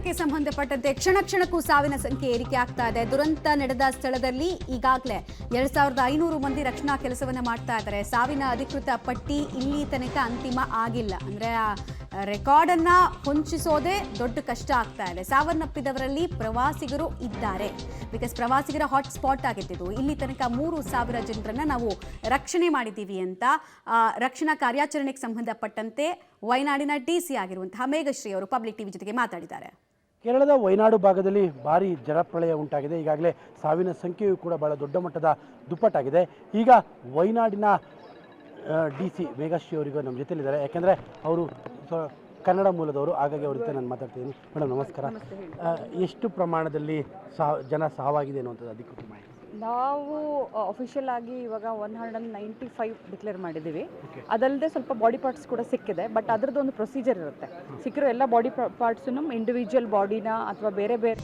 ದುರಂತಕ್ಕೆ ಸಂಬಂಧಪಟ್ಟಂತೆ ಕ್ಷಣಕ್ಕೂ ಸಾವಿನ ಸಂಖ್ಯೆ ಏರಿಕೆ ಆಗ್ತಾ ಇದೆ. ದುರಂತ ನಡೆದ ಸ್ಥಳದಲ್ಲಿ ಈಗಾಗಲೇ 2500 ಮಂದಿ ರಕ್ಷಣಾ ಕೆಲಸವನ್ನ ಮಾಡ್ತಾ ಇದ್ದಾರೆ. ಸಾವಿನ ಅಧಿಕೃತ ಪಟ್ಟಿ ಇಲ್ಲಿ ತನಕ ಅಂತಿಮ ಆಗಿಲ್ಲ. ಅಂದ್ರೆ ರೆಕಾರ್ಡ್ ಅನ್ನ ಹೊಂಚಿಸೋದೇ ದೊಡ್ಡ ಕಷ್ಟ ಆಗ್ತಾ ಇದೆ. ಸಾವನ್ನಪ್ಪಿದವರಲ್ಲಿ ಪ್ರವಾಸಿಗರು ಇದ್ದಾರೆ. ಬಿಕಾಸ್ ಪ್ರವಾಸಿಗರ ಹಾಟ್ ಸ್ಪಾಟ್ ಆಗಿದ್ದು ಇಲ್ಲಿ ತನಕ 3000 ಜನರನ್ನ ನಾವು ರಕ್ಷಣೆ ಮಾಡಿದ್ದೀವಿ ಅಂತ ರಕ್ಷಣಾ ಕಾರ್ಯಾಚರಣೆಗೆ ಸಂಬಂಧಪಟ್ಟಂತೆ ವಯನಾಡಿನ ಡಿಸಿ ಆಗಿರುವಂತಹ ಮೇಘಶ್ರೀ ಅವರು ಪಬ್ಲಿಕ್ ಟಿವಿ ಜೊತೆಗೆ ಮಾತಾಡಿದ್ದಾರೆ. ಕೇರಳದ ವಯನಾಡು ಭಾಗದಲ್ಲಿ ಭಾರಿ ಜಲಪ್ರಳಯ ಉಂಟಾಗಿದೆ. ಈಗಾಗಲೇ ಸಾವಿನ ಸಂಖ್ಯೆಯೂ ಕೂಡ ಬಹಳ ದೊಡ್ಡ ಮಟ್ಟದ ದುಪ್ಪಟ್ಟಾಗಿದೆ. ಈಗ ವಯನಾಡಿನ ಡಿಸಿ ಮೇಘಶ್ರೀ ಅವರಿಗೂ ನಮ್ಮ ಜೊತೆಲಿದ್ದಾರೆ. ಯಾಕೆಂದರೆ ಅವರು ಕನ್ನಡ ಮೂಲದವರು, ಹಾಗಾಗಿ ಅವ್ರ ಜೊತೆ ನಾನು ಮಾತಾಡ್ತಿದ್ದೀನಿ. ಮೇಡಮ್ ನಮಸ್ಕಾರ. ಎಷ್ಟು ಪ್ರಮಾಣದಲ್ಲಿ ಜನ ಸಾವಾಗಿದೆ ಅನ್ನುವಂಥದ್ದು ಅಧಿಕೃತ ಮಾಹಿತಿ? ನಾವು ಅಫಿಷಿಯಲ್ ಆಗಿ ಇವಾಗ 195 ಡಿಕ್ಲೇರ್ ಮಾಡಿದ್ದೀವಿ. ಅದಲ್ಲದೆ ಸ್ವಲ್ಪ ಬಾಡಿ ಪಾರ್ಟ್ಸ್ ಕೂಡ ಸಿಕ್ಕಿದೆ. ಬಟ್ ಅದರದ್ದು ಒಂದು ಪ್ರೊಸೀಜರ್ ಇರುತ್ತೆ. ಸಿಕ್ಕಿರೋ ಎಲ್ಲ ಬಾಡಿ ಪಾರ್ಟ್ಸನ್ನು ಇಂಡಿವಿಜುವಲ್ ಬಾಡಿನ ಅಥವಾ ಬೇರೆ ಬೇರೆ